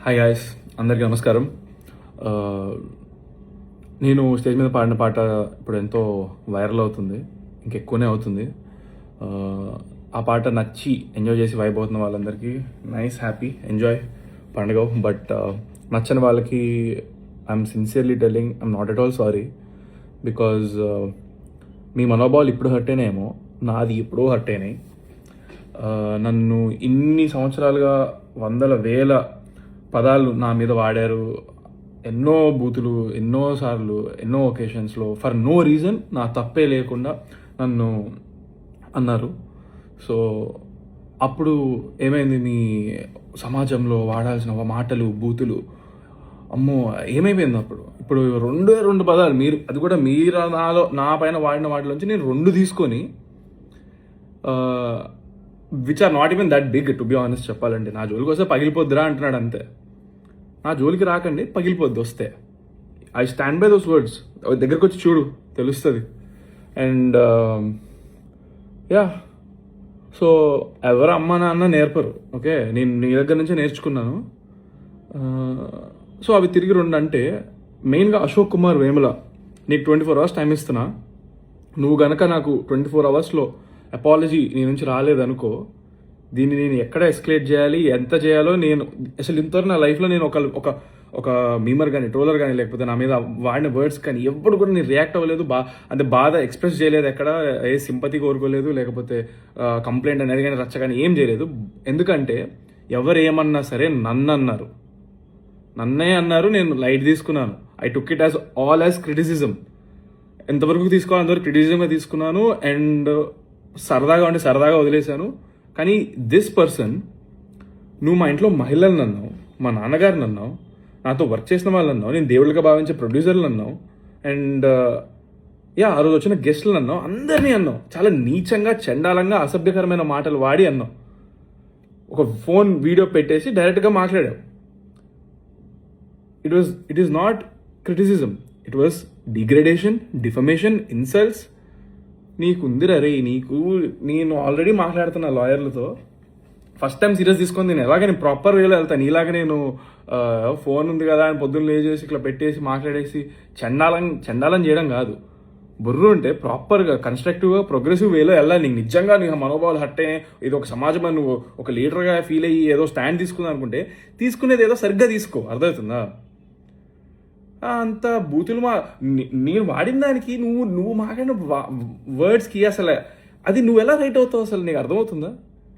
Hi guys, అందరికీ నమస్కారం. నేను స్టేజ్ మీద పాడిన పాట ఇప్పుడు ఎంతో వైరల్ అవుతుంది, ఇంకెక్కువనే అవుతుంది. ఆ పాట నచ్చి ఎంజాయ్ చేసి వైబ్ అవుతున్న వాళ్ళందరికీ నైస్, హ్యాపీ, ఎంజాయ్ పండుగ. బట్ నచ్చని వాళ్ళకి I'm sincerely telling, I'm not at all sorry. Because మీ మనోభావాలు ఇప్పుడు హర్ట్ అయినాయేమో, నాది ఎప్పుడో హర్ట్ అయినాయి. నన్ను ఇన్ని సంవత్సరాలుగా వందల వేల పదాలు నా మీద వాడారు, ఎన్నో బూతులు, ఎన్నోసార్లు, ఎన్నో ఒకేషన్స్లో ఫర్ నో రీజన్, నా తప్పే లేకుండా నన్ను అన్నారు. సో అప్పుడు ఏమైంది, మీ సమాజంలో వాడాల్సిన మాటలు, బూతులు, అమ్మో ఏమైపోయింది అప్పుడు. ఇప్పుడు రెండు పదాలు మీరు, అది కూడా మీరు నా పైన వాడిన వాటిలోంచి నేను 2 తీసుకొని, which are not even that big to be honest చెప్పాలంటే. నా జోలికి వస్తే పగిలిపోద్దిరా అంటున్నాడు అంతే. నా జోలికి రాకండి, పగిలిపోద్ది వస్తే. I stand by those words. దగ్గరకు వచ్చి చూడు, తెలుస్తుంది. అండ్ యా, సో ఎవరు అమ్మ నాన్న నేర్పరు, ఓకే, నేను నీ దగ్గర నుంచే నేర్చుకున్నాను. సో అవి తిరిగి 2 అంటే, మెయిన్గా అశోక్ కుమార్ వేముల, నీకు 24 hours టైం ఇస్తున్నా. నువ్వు గనక నాకు 24 hours అపాలజీ నీ నుంచి రాలేదనుకో, దీన్ని నేను ఎక్కడ ఎస్కలేట్ చేయాలి, ఎంత చేయాలో నేను అసలు ఇంతవరకు నా లైఫ్లో నేను ఒక మీమర్ కానీ, ట్రోలర్ కానీ, లేకపోతే నా మీద వాడిన వర్డ్స్ కానీ ఎప్పుడు కూడా నేను రియాక్ట్ అవ్వలేదు. అంటే బాధ ఎక్స్ప్రెస్ చేయలేదు, ఎక్కడ ఏ సింపతి కోరుకోలేదు, లేకపోతే కంప్లైంట్ అనేది కానీ, రచ్చ కానీ ఏం చేయలేదు. ఎందుకంటే ఎవరు ఏమన్నా సరే నన్నే అన్నారు, నేను లైట్ తీసుకున్నాను. I took it as all as criticism. ఎంతవరకు తీసుకోవాలి అంతవరకు క్రిటిసిజంగా తీసుకున్నాను. అండ్ సరదాగా అంటే సరదాగా వదిలేశాను. కానీ దిస్ పర్సన్, నువ్వు మా ఇంట్లో మహిళలను అన్నావు, మా నాన్నగారిని అన్నావు, నాతో వర్క్ చేసిన వాళ్ళు అన్నావు, నేను దేవుళ్ళగా భావించే ప్రొడ్యూసర్లు అన్నావు, అండ్ ఆ రోజు వచ్చిన గెస్టులను అన్నావు, అందరినీ అన్నావు. చాలా నీచంగా, చండాలంగా, అసభ్యకరమైన మాటలు వాడి అన్నావు. ఒక ఫోన్ వీడియో పెట్టేసి డైరెక్ట్గా మాట్లాడావు. It is not criticism, it was degradation, defamation, insults. నీకుందిరా రే, నేను ఆల్రెడీ మాట్లాడుతున్నా లాయర్లతో. ఫస్ట్ టైం సీరియస్ తీసుకొని నేను ఎలాగని ప్రాపర్ వేలో వెళ్తాను. నీలాగా నేను ఫోన్ ఉంది కదా అని పొద్దున్న లేచేసి ఇట్లా పెట్టేసి మాట్లాడేసి చండాలం చేయడం కాదు. బుర్రు ఉంటే ప్రాపర్గా, కన్స్ట్రక్టివ్గా, ప్రోగ్రెసివ్ వేలో వెళ్ళాలి. నీకు నిజంగా నీ మనోభావాలు హట్టే, ఇది ఒక సమాజం అని నువ్వు ఒక లీడర్గా ఫీల్ అయ్యి ఏదో స్టాండ్ తీసుకుందాం అనుకుంటే, తీసుకునేది ఏదో సరిగ్గా తీసుకో, అర్థమవుతుందా? అంత బూతులు నేను వాడిన దానికి నువ్వు మాట్లాడిన వర్డ్స్కి అసలు అది నువ్వు ఎలా రైట్ అవుతావు అసలు నీకు అర్థమవుతుందా?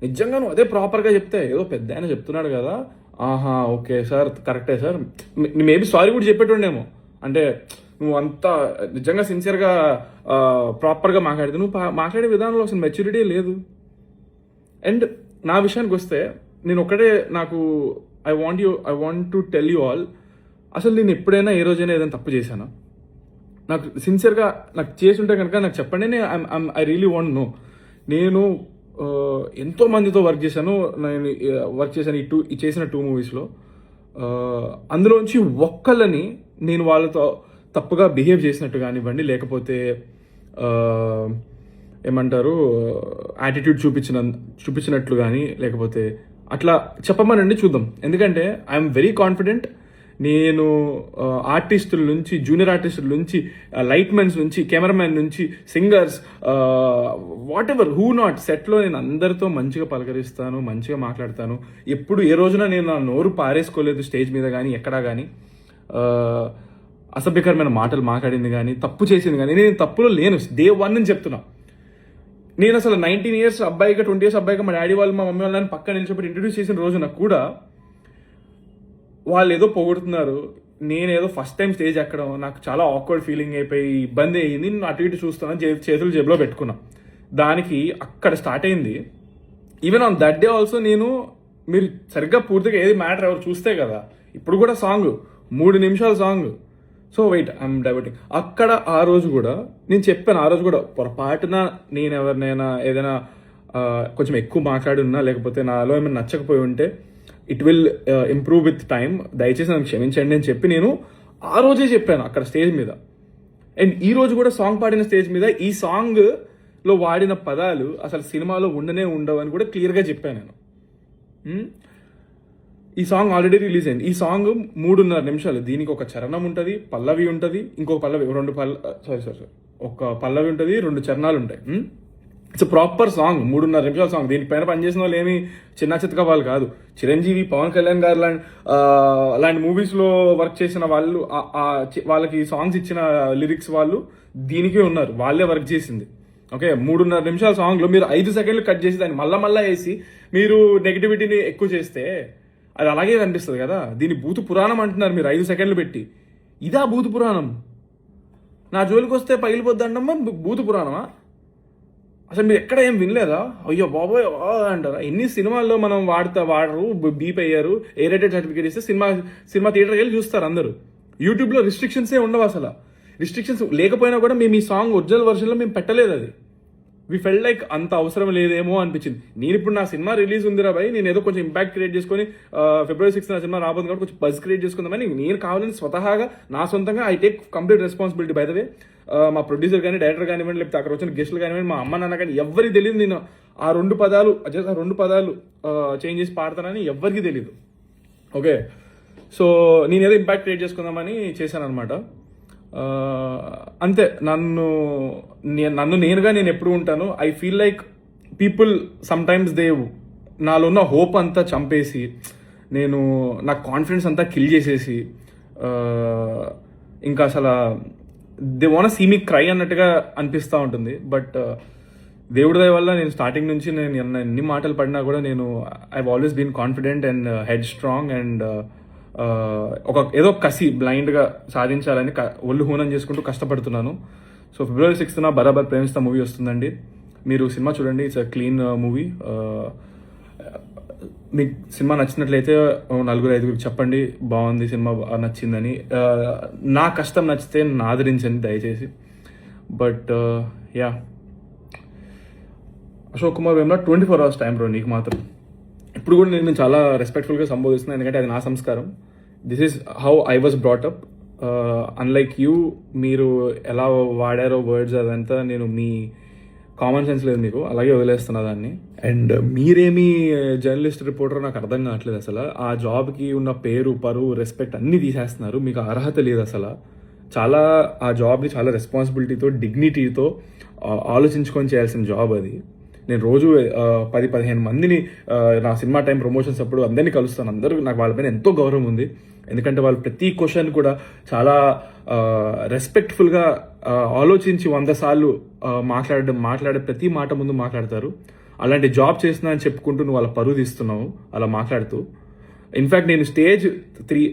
నిజంగా నువ్వు అదే ప్రాపర్గా చెప్తే, ఏదో పెద్ద ఆయన చెప్తున్నాడు కదా, ఆహా ఓకే సార్, కరెక్టే సార్, మేబీ సారీ కూడా చెప్పేటోడేమో. అంటే నువ్వు అంతా నిజంగా సిన్సియర్గా ప్రాపర్గా మాట్లాడితే, నువ్వు మాట్లాడే విధానంలో అసలు మెచ్యూరిటీ లేదు. అండ్ నా విషయానికి వస్తే, నేను ఒకటే, నాకు I want to tell you all, అసలు నేను ఎప్పుడైనా ఏ రోజైనా ఏదైనా తప్పు చేశానా? నాకు సిన్సియర్గా నాకు చేసి ఉంటే కనుక నాకు చెప్పండి. I really want know. నేను ఎంతో మందితో వర్క్ చేశాను. ఈ చేసిన 2 moviesలో, అందులోంచి ఒక్కళ్ళని నేను వాళ్ళతో తప్పుగా బిహేవ్ చేసినట్టు కానివ్వండి, లేకపోతే ఏమంటారు యాటిట్యూడ్ చూపించినట్లు కానీ, లేకపోతే అట్లా చెప్పమనండి చూద్దాం. ఎందుకంటే ఐఎమ్ వెరీ కాన్ఫిడెంట్. నేను ఆర్టిస్టుల నుంచి, జూనియర్ ఆర్టిస్టుల నుంచి, లైట్మెన్స్ నుంచి, కెమెరామెన్ నుంచి, singers, what ever, who not, సెట్లో నేను అందరితో మంచిగా పలకరిస్తాను, మంచిగా మాట్లాడతాను. ఎప్పుడు ఏ రోజున నేను నా నోరు పారేసుకోలేదు స్టేజ్ మీద కానీ, ఎక్కడా కానీ అసభ్యకరమైన మాటలు మాట్లాడింది కానీ, తప్పు చేసింది కానీ. నేను తప్పులో లేను, డే 1 అని చెప్తున్నా. నేను అసలు 19 years అబ్బాయిగా, 20 years అబ్బాయిగా మా డాడీ వాళ్ళు, మా మమ్మీ వాళ్ళని పక్కన నిలిచిపెట్టి ఇంట్రడ్యూస్ చేసిన రోజున కూడా వాళ్ళు ఏదో పొగుడుతున్నారు, నేనేదో ఫస్ట్ టైం స్టేజ్ ఎక్కడం, నాకు చాలా ఆక్వర్డ్ ఫీలింగ్ అయిపోయి ఇబ్బంది అయ్యింది. నేను అటు ఇటు చూస్తున్నాను, చేతులు జేబులో పెట్టుకున్నా. దానికి అక్కడ స్టార్ట్ అయింది. Even on that day also మీరు సరిగ్గా పూర్తిగా ఏది మ్యాటర్ ఎవరు చూస్తే కదా, ఇప్పుడు కూడా సాంగ్ 3 నిమిషాల song. So wait, I'm diverting. అక్కడ ఆ రోజు కూడా నేను చెప్పాను, ఆ రోజు కూడా పొరపాటున నేను ఎవరినైనా ఏదైనా కొంచెం ఎక్కువ మాట్లాడి ఉన్నా, లేకపోతే నాలో ఏమైనా నచ్చకపోయి ఉంటే, it will improve with time, దయచేసి నన్ను క్షమించండి అని చెప్పి నేను ఆ రోజే చెప్పాను అక్కడ స్టేజ్ మీద. అండ్ ఈ రోజు కూడా సాంగ్ పాడిన స్టేజ్ మీద ఈ సాంగ్లో వాడిన పదాలు అసలు సినిమాలో ఉండనే ఉండవు అని కూడా క్లియర్గా చెప్పాను నేను. ఈ సాంగ్ ఆల్రెడీ రిలీజ్ అయింది. ఈ సాంగ్ 3.5 నిమిషాలు. దీనికి ఒక చరణం ఉంటుంది, పల్లవి ఉంటుంది, ఇంకొక పల్లవి, ఒక పల్లవి ఉంటుంది, 2 చరణాలు ఉంటాయి. ఇట్స్ ప్రాపర్ సాంగ్, 3.5 నిమిషాల సాంగ్. దీనిపైన పనిచేసిన వాళ్ళు ఏమి చిన్న చితక వాళ్ళు కాదు. చిరంజీవి, పవన్ కళ్యాణ్ గారు అలాంటి మూవీస్లో వర్క్ చేసిన వాళ్ళు, వాళ్ళకి సాంగ్స్ ఇచ్చిన లిరిక్స్ వాళ్ళు దీనికే ఉన్నారు, వాళ్ళే వర్క్ చేసింది. ఓకే, 3.5 నిమిషాల సాంగ్లో మీరు 5 సెకండ్లు కట్ చేసి దాన్ని మళ్ళా వేసి మీరు నెగిటివిటీని ఎక్కువ చేస్తే అది అలాగే కనిపిస్తుంది కదా. దీన్ని భూత పురాణం అంటున్నారు మీరు 5 సెకండ్లు పెట్టి. ఇదా భూత పురాణం? నా జోలికి వస్తే పగిలిపోద్దండమ్మా భూత పురాణమా? అసలు మీరు ఎక్కడ ఏం వినలేదా? అయ్యో బాబోయ్ అంటారా? ఎన్ని సినిమాల్లో మనం వాడరు, బీప్ అయ్యారు, ఏ రేటెడ్ సర్టిఫికేట్ ఇస్తే సినిమా థియేటర్కి వెళ్ళి చూస్తారు అందరూ. యూట్యూబ్లో రిస్ట్రిక్షన్సే ఉండవు. అసలు రిస్ట్రిక్షన్స్ లేకపోయినా కూడా మేము ఈ సాంగ్ ఒరిజినల్ వర్షన్లో మేము పెట్టలేదు. అది వి ఫెల్ లైక్ అంత అవసరం లేదేమో అనిపించింది. నేను ఇప్పుడు నా సినిమా రిలీజ్ ఉందిరా భయ్, నేను ఏదో కొంచెం ఇంపాక్ట్ క్రియేట్ చేసుకొని February 6th నా సినిమా రాబోతుంది కాబట్టి కొంచెం బజ్ క్రియేట్ చేసుకుందామని నేను కావాలని స్వతహాగా నా సొంతంగా I take complete responsibility. By the way మా ప్రొడ్యూసర్ కానీ, డైరెక్టర్ కానివ్వండి, లేకపోతే అక్కడ వచ్చిన గెస్టులు కానివ్వండి, మా అమ్మ నాన్న కానీ ఎవరికి తెలియదు నేను ఆ 2 పదాలు చేంజ్ చేసి పాడతానని ఎవరికి తెలియదు. ఓకే, సో నేను ఏదో ఇంపాక్ట్ క్రియేట్ చేసుకుందామని చేశాను అనమాట. అంతే. నన్ను నేనుగా నేను ఎప్పుడు ఉంటాను. I feel like people sometimes నాలో ఉన్న హోప్ అంతా చంపేసి, నా కాన్ఫిడెన్స్ అంతా కిల్ చేసేసి, ఇంకా అసలు they want see me cry అన్నట్టుగా అనిపిస్తూ ఉంటుంది. బట్ దేవుడి దయ వల్ల నేను స్టార్టింగ్ నుంచి నేను ఎన్ని మాటలు పడినా కూడా I always been confident and headstrong and ఏదో కసి బ్లైండ్గా సాధించాలని ఒళ్ళు హూనం చేసుకుంటూ కష్టపడుతున్నాను. సో February 6th బరాబర్ ప్రేమిస్తా మూవీ వస్తుందండి. మీరు సినిమా చూడండి. It's a clean movie. మీకు సినిమా నచ్చినట్లయితే 4-5 చెప్పండి బాగుంది సినిమా, నచ్చిందని. నా కష్టం నచ్చితే నన్ను ఆదరించండి దయచేసి. But yeah, Ashok Kumar Vemula 24 hours time bro నీకు మాత్రం. ఇప్పుడు కూడా నేను చాలా రెస్పెక్ట్ఫుల్గా సంబోధిస్తున్నాను, ఎందుకంటే అది నా సంస్కారం. This is how I was brought up. Unlike you, మీరు ఎలా వాడారో వర్డ్స్ అదంతా మీ కామన్ సెన్స్ లేదు మీకు, అలాగే వదిలేస్తున్నా దాన్ని. అండ్ మీరేమి జర్నలిస్ట్, రిపోర్టర్ నాకు అర్థం కావట్లేదు. అసలు ఆ జాబ్కి ఉన్న పేరు, పరువు, రెస్పెక్ట్ అన్నీ తీసేస్తున్నారు. మీకు అర్హత లేదు అసలు. ఆ జాబ్ని చాలా రెస్పాన్సిబిలిటీతో, డిగ్నిటీతో ఆలోచించుకొని చేయాల్సిన జాబ్ అది. నేను రోజు 10-15 మందిని నా సినిమా టైం ప్రమోషన్స్ అప్పుడు అందరినీ కలుస్తాను. అందరూ నాకు వాళ్ళపైన ఎంతో గౌరవం ఉంది. ఎందుకంటే వాళ్ళు ప్రతి క్వశ్చన్ కూడా చాలా రెస్పెక్ట్ఫుల్గా ఆలోచించి 100 సార్లు మాట్లాడే ప్రతి మాట ముందు మాట్లాడతారు. అలాంటి జాబ్ చేస్తున్నా అని చెప్పుకుంటూ నువ్వు వాళ్ళ పరువు తీస్తున్నావు అలా మాట్లాడుతూ. ఇన్ఫ్యాక్ట్ నేను స్టేజ్ 3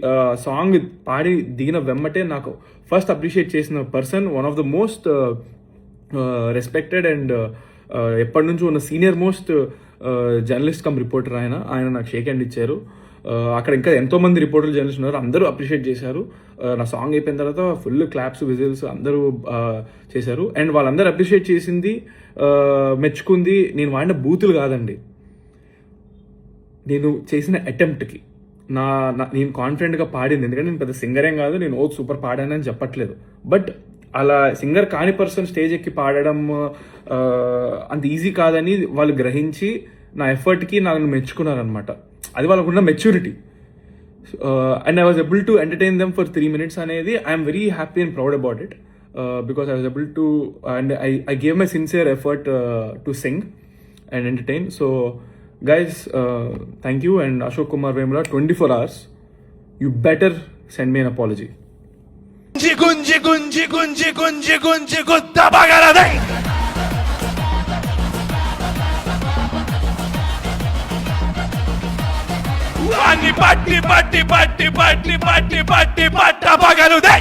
సాంగ్ పాడి దిగిన వెమ్మటే నాకు ఫస్ట్ అప్రిషియేట్ చేసిన person, one of the most respected and ఎప్పటి నుంచో ఉన్న senior most journalist come reporter ఆయన నాకు షేక్ హ్యాండ్ ఇచ్చారు. అక్కడ ఇంకా ఎంతోమంది రిపోర్టర్లు, జర్నలిస్ట్ ఉన్నారు, అందరూ అప్రిషియేట్ చేశారు. నా సాంగ్ అయిపోయిన తర్వాత ఫుల్ క్లాప్స్, విజిల్స్ అందరూ చేశారు. అండ్ వాళ్ళందరూ అప్రిషియేట్ చేసింది, మెచ్చుకుంది నేను వాడిన బూతులు కాదండి, నేను చేసిన అటెంప్ట్కి. నేను కాన్ఫిడెంట్గా పాడింది. ఎందుకంటే నేను పెద్ద సింగరేం కాదు, నేను సూపర్ పాడానని చెప్పట్లేదు. బట్ అలా సింగర్ కాని పర్సన్ స్టేజ్ ఎక్కి పాడడం అంత ఈజీ కాదని వాళ్ళు గ్రహించి నా ఎఫర్ట్కి నన్ను మెచ్చుకున్నారనమాట. అది వాళ్ళకున్న maturity. And I was able to entertain them for 3 minutes అనేది I'm very happy and proud about it. Because I was able to and I gave my sincere effort to sing and entertain. So guys, thank you. And Ashok Kumar Vemula 24 hours, you better send me an apology. గుంజి గుంజి గుంజి గుంజి గుంజి గుద్ద పగలదై వాణ్ణి పట్టి పట్టి పట్టి పట్టి పట్టి పట్టి పట్ట పగలుదై.